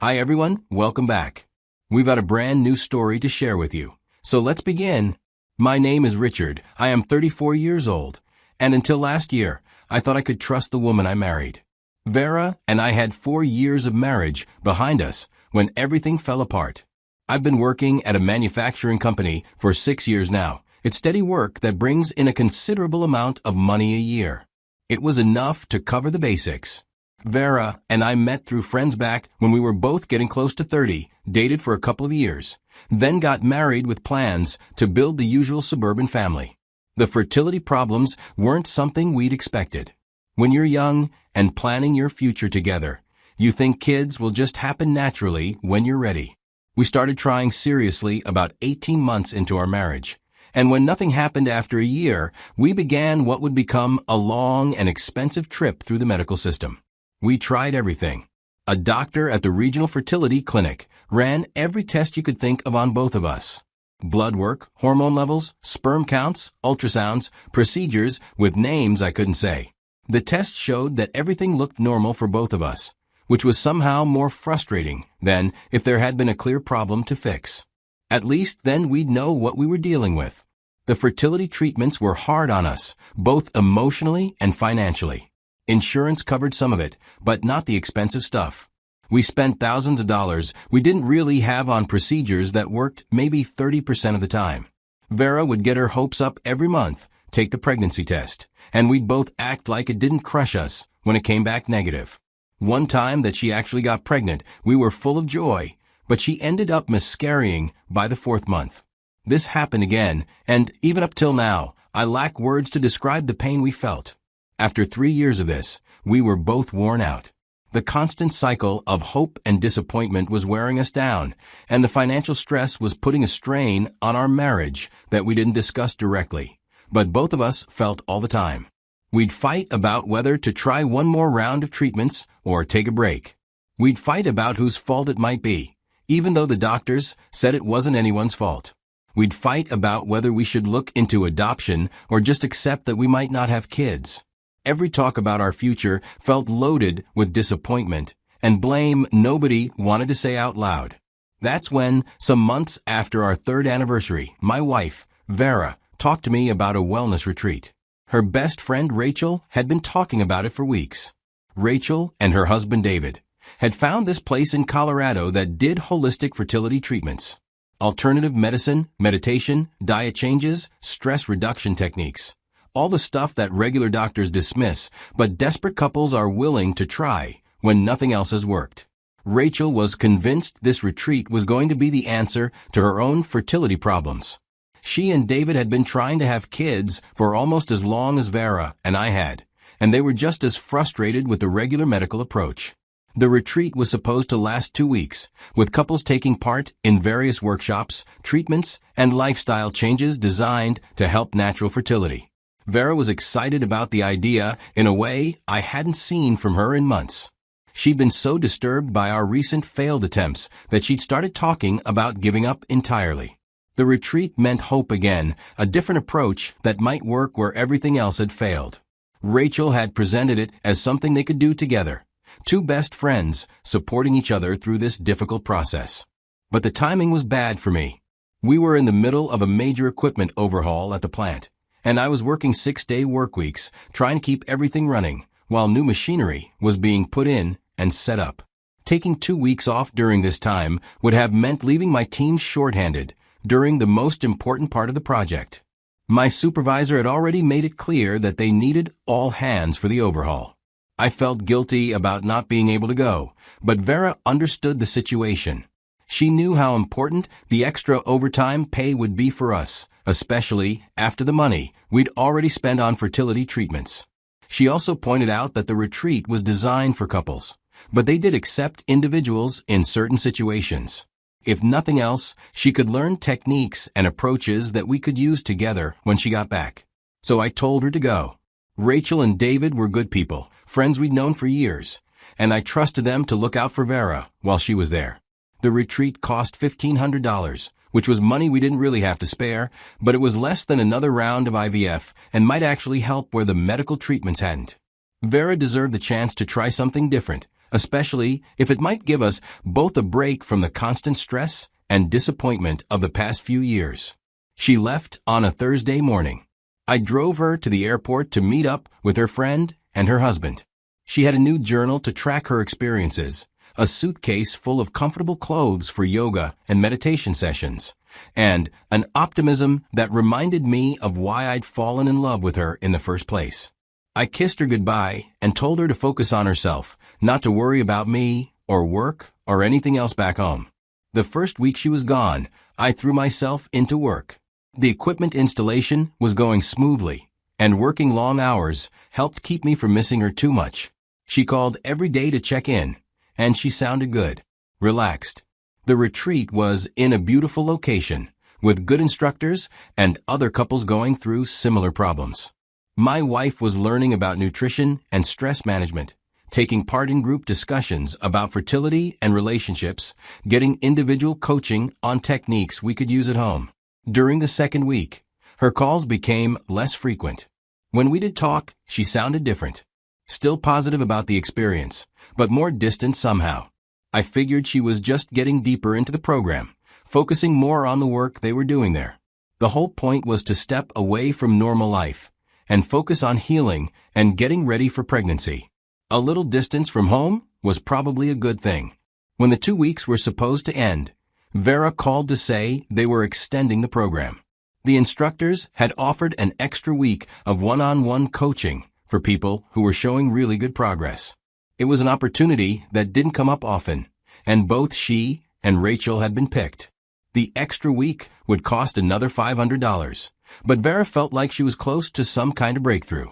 Hi everyone, welcome back. We've got a brand new story to share with you. So let's begin. My name is Richard. I am 34 years old. And until last year, I thought I could trust the woman I married. Vera and I had 4 years of marriage behind us when everything fell apart. I've been working at a manufacturing company for 6 years now. It's steady work that brings in a considerable amount of money a year. It was enough to cover the basics. Vera and I met through friends back when we were both getting close to 30, dated for a couple of years, then got married with plans to build the usual suburban family. The fertility problems weren't something we'd expected. When you're young and planning your future together, you think kids will just happen naturally when you're ready. We started trying seriously about 18 months into our marriage, and when nothing happened after a year, we began what would become a long and expensive trip through the medical system. We tried everything. A doctor at the regional fertility clinic ran every test you could think of on both of us. Blood work, hormone levels, sperm counts, ultrasounds, procedures with names I couldn't say. The tests showed that everything looked normal for both of us, which was somehow more frustrating than if there had been a clear problem to fix. At least then we'd know what we were dealing with. The fertility treatments were hard on us, both emotionally and financially. Insurance covered some of it, but not the expensive stuff. We spent thousands of dollars we didn't really have on procedures that worked maybe 30% of the time. Vera would get her hopes up every month, take the pregnancy test, and we'd both act like it didn't crush us when it came back negative. One time that she actually got pregnant, we were full of joy, but she ended up miscarrying by the 4th month. This happened again, and even up till now, I lack words to describe the pain we felt. After 3 years of this, we were both worn out. The constant cycle of hope and disappointment was wearing us down, and the financial stress was putting a strain on our marriage that we didn't discuss directly, but both of us felt all the time. We'd fight about whether to try one more round of treatments or take a break. We'd fight about whose fault it might be, even though the doctors said it wasn't anyone's fault. We'd fight about whether we should look into adoption or just accept that we might not have kids. Every talk about our future felt loaded with disappointment and blame nobody wanted to say out loud. That's when, some months after our 3rd anniversary, my wife, Vera, talked to me about a wellness retreat. Her best friend Rachel had been talking about it for weeks. Rachel and her husband David had found this place in Colorado that did holistic fertility treatments. Alternative medicine, meditation, diet changes, stress reduction techniques. All the stuff that regular doctors dismiss, but desperate couples are willing to try when nothing else has worked. Rachel was convinced this retreat was going to be the answer to her own fertility problems. She and David had been trying to have kids for almost as long as Vera and I had, and they were just as frustrated with the regular medical approach. The retreat was supposed to last 2 weeks, with couples taking part in various workshops, treatments, and lifestyle changes designed to help natural fertility. Vera was excited about the idea in a way I hadn't seen from her in months. She'd been so disturbed by our recent failed attempts that she'd started talking about giving up entirely. The retreat meant hope again, a different approach that might work where everything else had failed. Rachel had presented it as something they could do together, 2 best friends supporting each other through this difficult process. But the timing was bad for me. We were in the middle of a major equipment overhaul at the plant, and I was working 6-day work weeks, trying to keep everything running, while new machinery was being put in and set up. Taking 2 weeks off during this time would have meant leaving my team shorthanded during the most important part of the project. My supervisor had already made it clear that they needed all hands for the overhaul. I felt guilty about not being able to go, but Vera understood the situation. She knew how important the extra overtime pay would be for us, especially after the money we'd already spent on fertility treatments. She also pointed out that the retreat was designed for couples, but they did accept individuals in certain situations. If nothing else, she could learn techniques and approaches that we could use together when she got back. So I told her to go. Rachel and David were good people, friends we'd known for years, and I trusted them to look out for Vera while she was there. The retreat cost $1,500, which was money we didn't really have to spare, but it was less than another round of IVF and might actually help where the medical treatments hadn't. Vera deserved the chance to try something different, especially if it might give us both a break from the constant stress and disappointment of the past few years. She left on a Thursday morning. I drove her to the airport to meet up with her friend and her husband. She had a new journal to track her experiences, a suitcase full of comfortable clothes for yoga and meditation sessions, and an optimism that reminded me of why I'd fallen in love with her in the first place. I kissed her goodbye and told her to focus on herself, not to worry about me or work or anything else back home. The first week she was gone, I threw myself into work. The equipment installation was going smoothly, and working long hours helped keep me from missing her too much. She called every day to check in, and she sounded good, relaxed. The retreat was in a beautiful location, with good instructors and other couples going through similar problems. My wife was learning about nutrition and stress management, taking part in group discussions about fertility and relationships, getting individual coaching on techniques we could use at home. During the second week, her calls became less frequent. When we did talk, she sounded different. Still positive about the experience, but more distant somehow. I figured she was just getting deeper into the program, focusing more on the work they were doing there. The whole point was to step away from normal life and focus on healing and getting ready for pregnancy. A little distance from home was probably a good thing. When the 2 weeks were supposed to end, Vera called to say they were extending the program. The instructors had offered an extra week of one-on-one coaching for people who were showing really good progress. It was an opportunity that didn't come up often, and both she and Rachel had been picked. The extra week would cost another $500, but Vera felt like she was close to some kind of breakthrough.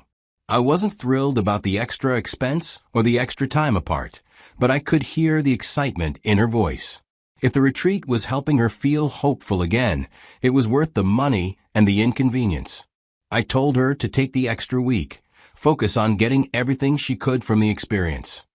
I wasn't thrilled about the extra expense or the extra time apart, but I could hear the excitement in her voice. If the retreat was helping her feel hopeful again, it was worth the money and the inconvenience. I told her to take the extra week, focus on getting everything she could from the experience.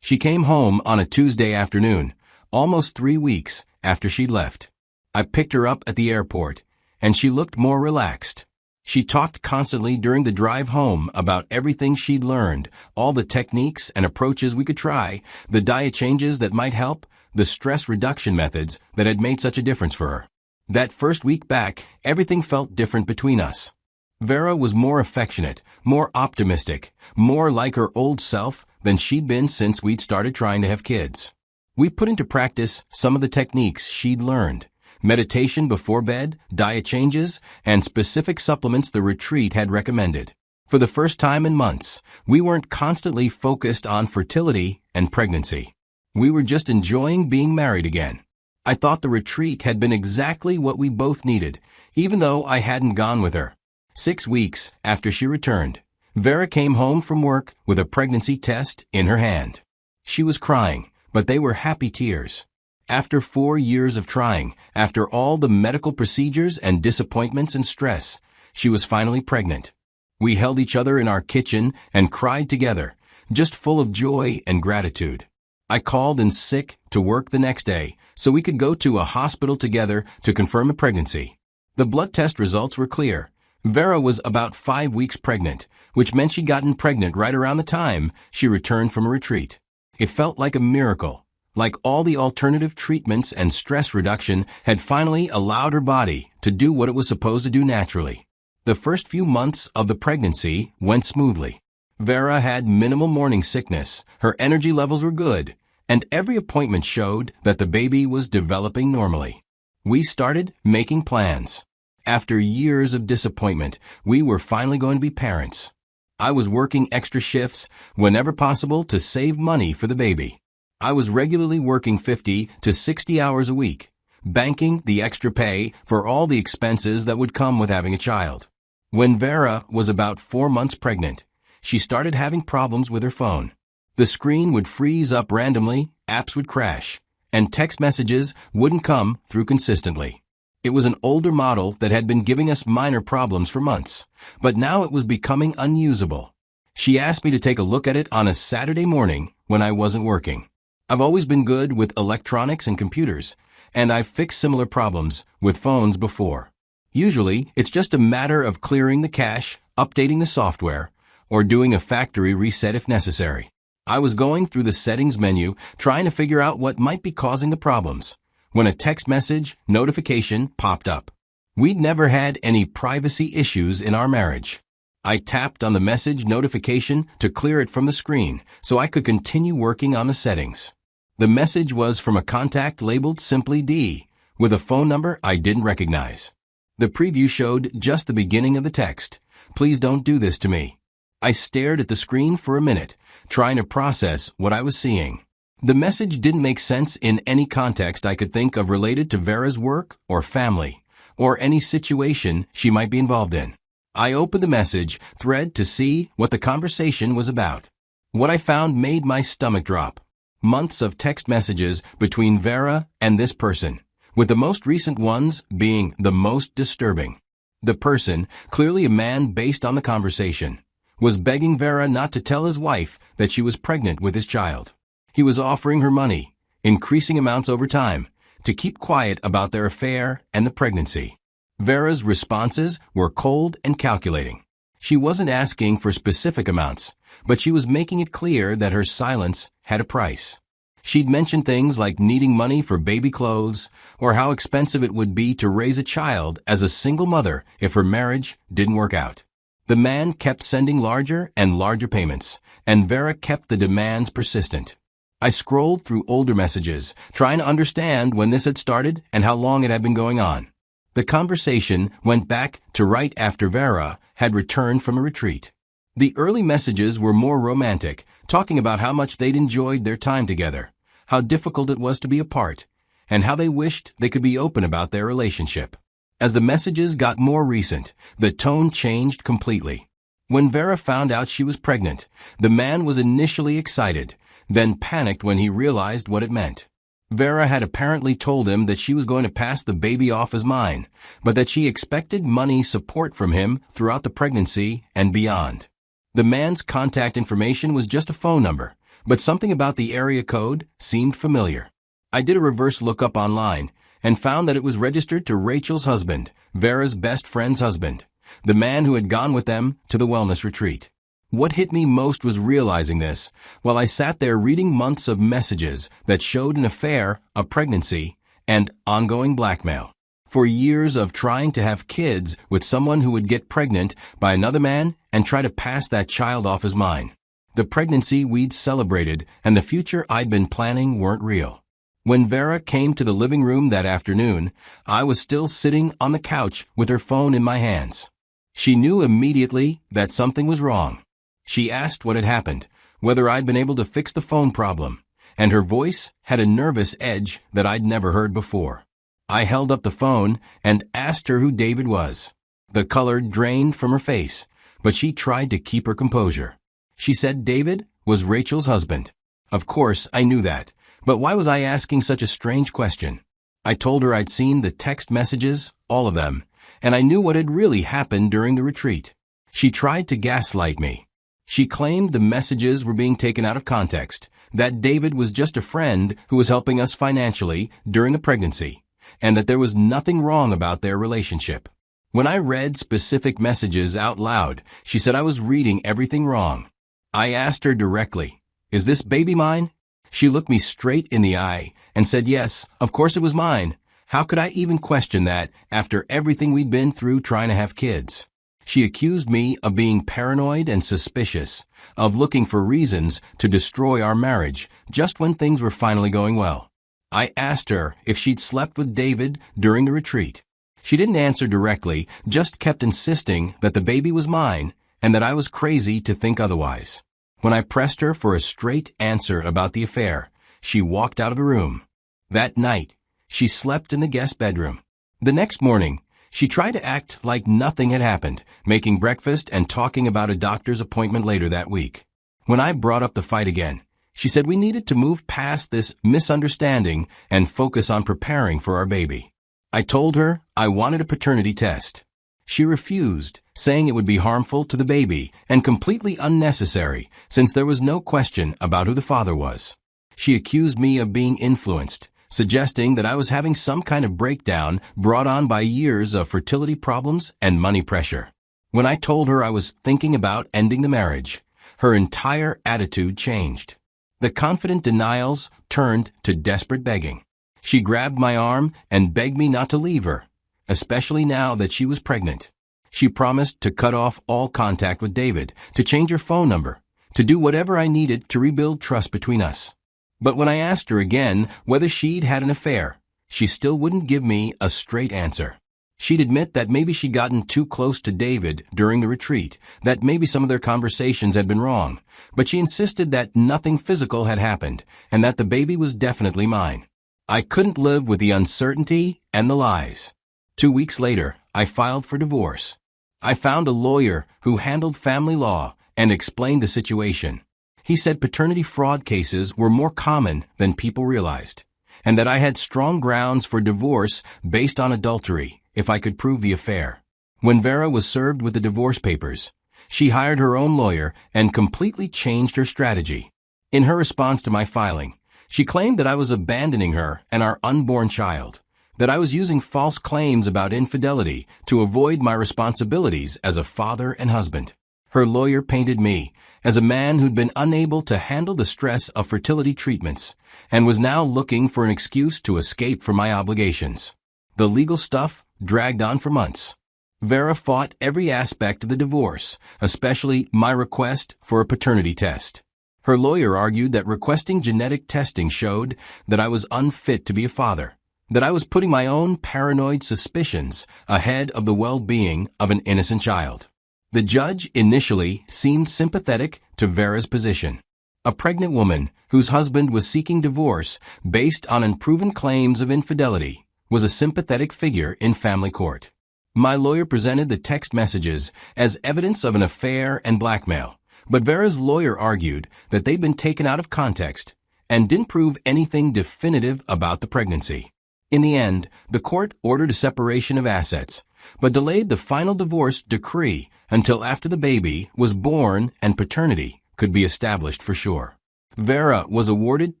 She came home on a Tuesday afternoon, almost 3 weeks after she'd left. I picked her up at the airport, and she looked more relaxed. She talked constantly during the drive home about everything she'd learned, all the techniques and approaches we could try, the diet changes that might help, the stress reduction methods that had made such a difference for her. That first week back, everything felt different between us. Vera was more affectionate, more optimistic, more like her old self than she'd been since we'd started trying to have kids. We put into practice some of the techniques she'd learned. Meditation before bed, diet changes, and specific supplements the retreat had recommended. For the first time in months, we weren't constantly focused on fertility and pregnancy. We were just enjoying being married again. I thought the retreat had been exactly what we both needed, even though I hadn't gone with her. 6 weeks after she returned, Vera came home from work with a pregnancy test in her hand. She was crying, but they were happy tears. After 4 years of trying, after all the medical procedures and disappointments and stress, she was finally pregnant. We held each other in our kitchen and cried together, just full of joy and gratitude. I called in sick to work the next day so we could go to a hospital together to confirm the pregnancy. The blood test results were clear. Vera was about 5 weeks pregnant, which meant she'd gotten pregnant right around the time she returned from a retreat. It felt like a miracle. Like all the alternative treatments and stress reduction had finally allowed her body to do what it was supposed to do naturally. The first few months of the pregnancy went smoothly. Vera had minimal morning sickness, her energy levels were good, and every appointment showed that the baby was developing normally. We started making plans. After years of disappointment, we were finally going to be parents. I was working extra shifts whenever possible to save money for the baby. I was regularly working 50 to 60 hours a week, banking the extra pay for all the expenses that would come with having a child. When Vera was about 4 months pregnant, she started having problems with her phone. The screen would freeze up randomly, apps would crash, and text messages wouldn't come through consistently. It was an older model that had been giving us minor problems for months, but now it was becoming unusable. She asked me to take a look at it on a Saturday morning when I wasn't working. I've always been good with electronics and computers, and I've fixed similar problems with phones before. Usually, it's just a matter of clearing the cache, updating the software, or doing a factory reset if necessary. I was going through the settings menu trying to figure out what might be causing the problems when a text message notification popped up. We'd never had any privacy issues in our marriage. I tapped on the message notification to clear it from the screen so I could continue working on the settings. The message was from a contact labeled Simply D, with a phone number I didn't recognize. The preview showed just the beginning of the text. Please don't do this to me. I stared at the screen for a minute, trying to process what I was seeing. The message didn't make sense in any context I could think of related to Vera's work or family, or any situation she might be involved in. I opened the message thread to see what the conversation was about. What I found made my stomach drop. Months of text messages between Vera and this person, with the most recent ones being the most disturbing. The person, clearly a man based on the conversation, was begging Vera not to tell his wife that she was pregnant with his child. He was offering her money, increasing amounts over time, to keep quiet about their affair and the pregnancy. Vera's responses were cold and calculating. She wasn't asking for specific amounts, but she was making it clear that her silence had a price. She'd mentioned things like needing money for baby clothes, or how expensive it would be to raise a child as a single mother if her marriage didn't work out. The man kept sending larger and larger payments, and Vera kept the demands persistent. I scrolled through older messages, trying to understand when this had started and how long it had been going on. The conversation went back to right after Vera had returned from a retreat. The early messages were more romantic, talking about how much they'd enjoyed their time together, how difficult it was to be apart, and how they wished they could be open about their relationship. As the messages got more recent, the tone changed completely. When Vera found out she was pregnant, the man was initially excited, then panicked when he realized what it meant. Vera had apparently told him that she was going to pass the baby off as mine, but that she expected money support from him throughout the pregnancy and beyond. The man's contact information was just a phone number, but something about the area code seemed familiar. I did a reverse lookup online and found that it was registered to Rachel's husband, Vera's best friend's husband, the man who had gone with them to the wellness retreat. What hit me most was realizing this while I sat there reading months of messages that showed an affair, a pregnancy, and ongoing blackmail. For years of trying to have kids with someone who would get pregnant by another man and try to pass that child off as mine. The pregnancy we'd celebrated and the future I'd been planning weren't real. When Vera came to the living room that afternoon, I was still sitting on the couch with her phone in my hands. She knew immediately that something was wrong. She asked what had happened, whether I'd been able to fix the phone problem, and her voice had a nervous edge that I'd never heard before. I held up the phone and asked her who David was. The color drained from her face, but she tried to keep her composure. She said David was Rachel's husband. Of course, I knew that, but why was I asking such a strange question? I told her I'd seen the text messages, all of them, and I knew what had really happened during the retreat. She tried to gaslight me. She claimed the messages were being taken out of context, that David was just a friend who was helping us financially during the pregnancy, and that there was nothing wrong about their relationship. When I read specific messages out loud, she said I was reading everything wrong. I asked her directly, "Is this baby mine?" She looked me straight in the eye and said, "Yes, of course it was mine. How could I even question that after everything we'd been through trying to have kids?" She accused me of being paranoid and suspicious, of looking for reasons to destroy our marriage just when things were finally going well. I asked her if she'd slept with David during the retreat. She didn't answer directly, just kept insisting that the baby was mine and that I was crazy to think otherwise. When I pressed her for a straight answer about the affair, she walked out of the room. That night, she slept in the guest bedroom. The next morning, she tried to act like nothing had happened, making breakfast and talking about a doctor's appointment later that week. When I brought up the fight again, she said we needed to move past this misunderstanding and focus on preparing for our baby. I told her I wanted a paternity test. She refused, saying it would be harmful to the baby and completely unnecessary since there was no question about who the father was. She accused me of being influenced, suggesting that I was having some kind of breakdown brought on by years of fertility problems and money pressure. When I told her I was thinking about ending the marriage, her entire attitude changed. The confident denials turned to desperate begging. She grabbed my arm and begged me not to leave her, especially now that she was pregnant. She promised to cut off all contact with David, to change her phone number, to do whatever I needed to rebuild trust between us. But when I asked her again whether she'd had an affair, she still wouldn't give me a straight answer. She'd admit that maybe she'd gotten too close to David during the retreat, that maybe some of their conversations had been wrong, but she insisted that nothing physical had happened, and that the baby was definitely mine. I couldn't live with the uncertainty and the lies. 2 weeks later, I filed for divorce. I found a lawyer who handled family law and explained the situation. He said paternity fraud cases were more common than people realized, and that I had strong grounds for divorce based on adultery if I could prove the affair. When Vera was served with the divorce papers, she hired her own lawyer and completely changed her strategy. In her response to my filing, she claimed that I was abandoning her and our unborn child, that I was using false claims about infidelity to avoid my responsibilities as a father and husband. Her lawyer painted me as a man who'd been unable to handle the stress of fertility treatments and was now looking for an excuse to escape from my obligations. The legal stuff dragged on for months. Vera fought every aspect of the divorce, especially my request for a paternity test. Her lawyer argued that requesting genetic testing showed that I was unfit to be a father, that I was putting my own paranoid suspicions ahead of the well-being of an innocent child. The judge initially seemed sympathetic to Vera's position. A pregnant woman whose husband was seeking divorce based on unproven claims of infidelity was a sympathetic figure in family court. My lawyer presented the text messages as evidence of an affair and blackmail, but Vera's lawyer argued that they'd been taken out of context and didn't prove anything definitive about the pregnancy. In the end, the court ordered a separation of assets, but delayed the final divorce decree until after the baby was born and paternity could be established for sure. Vera was awarded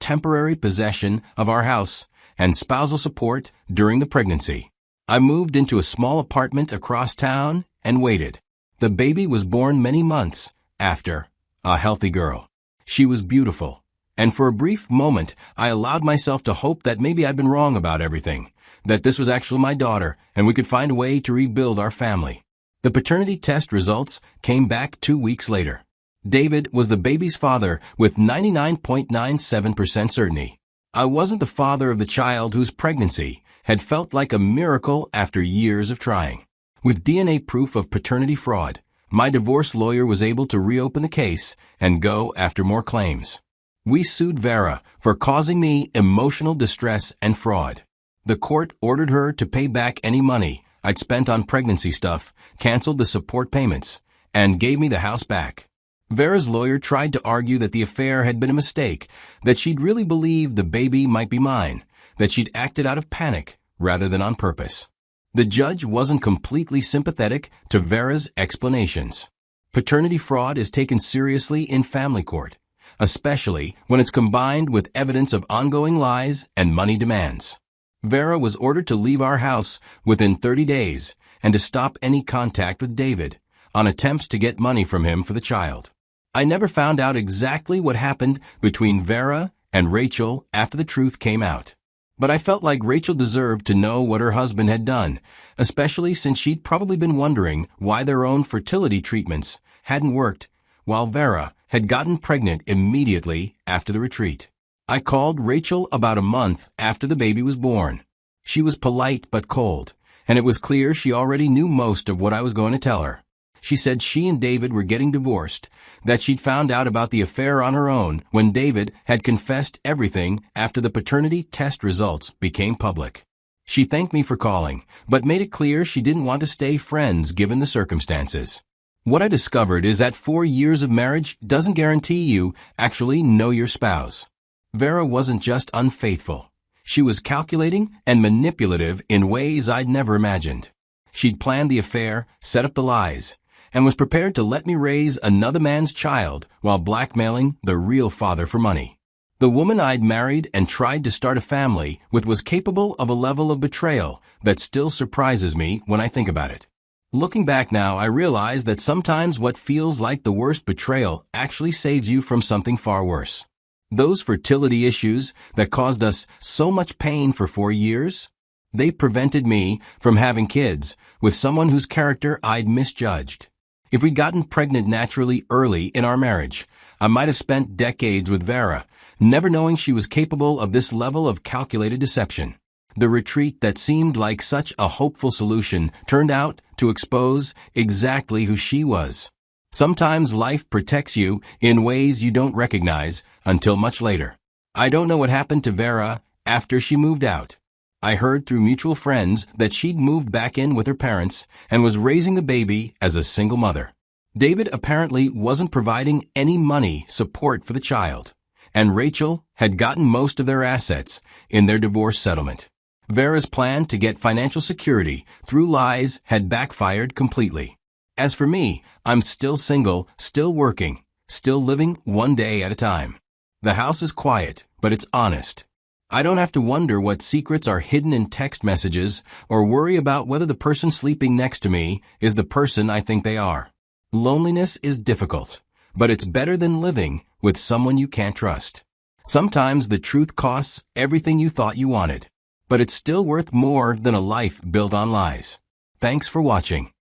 temporary possession of our house and spousal support during the pregnancy. I moved into a small apartment across town and waited. The baby was born many months after, a healthy girl. She was beautiful, and for a brief moment I allowed myself to hope that maybe I'd been wrong about everything, that this was actually my daughter and we could find a way to rebuild our family. The paternity test results came back 2 weeks later. David was the baby's father with 99.97% certainty. I wasn't the father of the child whose pregnancy had felt like a miracle after years of trying. With DNA proof of paternity fraud, my divorce lawyer was able to reopen the case and go after more claims. We sued Vera for causing me emotional distress and fraud. The court ordered her to pay back any money I'd spent on pregnancy stuff, canceled the support payments, and gave me the house back. Vera's lawyer tried to argue that the affair had been a mistake, that she'd really believed the baby might be mine, that she'd acted out of panic rather than on purpose. The judge wasn't completely sympathetic to Vera's explanations. Paternity fraud is taken seriously in family court, especially when it's combined with evidence of ongoing lies and money demands. Vera was ordered to leave our house within 30 days and to stop any contact with David on attempts to get money from him for the child. I never found out exactly what happened between Vera and Rachel after the truth came out. But I felt like Rachel deserved to know what her husband had done, especially since she'd probably been wondering why their own fertility treatments hadn't worked, while Vera had gotten pregnant immediately after the retreat. I called Rachel about a month after the baby was born. She was polite but cold, and it was clear she already knew most of what I was going to tell her. She said she and David were getting divorced, that she'd found out about the affair on her own when David had confessed everything after the paternity test results became public. She thanked me for calling, but made it clear she didn't want to stay friends given the circumstances. What I discovered is that 4 years of marriage doesn't guarantee you actually know your spouse. Vera wasn't just unfaithful. She was calculating and manipulative in ways I'd never imagined. She'd planned the affair, set up the lies, and was prepared to let me raise another man's child while blackmailing the real father for money. The woman I'd married and tried to start a family with was capable of a level of betrayal that still surprises me when I think about it. Looking back now, I realize that sometimes what feels like the worst betrayal actually saves you from something far worse. Those fertility issues that caused us so much pain for 4 years, they prevented me from having kids with someone whose character I'd misjudged. If we'd gotten pregnant naturally early in our marriage, I might have spent decades with Vera, never knowing she was capable of this level of calculated deception. The retreat that seemed like such a hopeful solution turned out to expose exactly who she was. Sometimes life protects you in ways you don't recognize until much later. I don't know what happened to Vera after she moved out. I heard through mutual friends that she'd moved back in with her parents and was raising the baby as a single mother. David apparently wasn't providing any money support for the child, and Rachel had gotten most of their assets in their divorce settlement. Vera's plan to get financial security through lies had backfired completely. As for me, I'm still single, still working, still living one day at a time. The house is quiet, but it's honest. I don't have to wonder what secrets are hidden in text messages or worry about whether the person sleeping next to me is the person I think they are. Loneliness is difficult, but it's better than living with someone you can't trust. Sometimes the truth costs everything you thought you wanted, but it's still worth more than a life built on lies. Thanks for watching.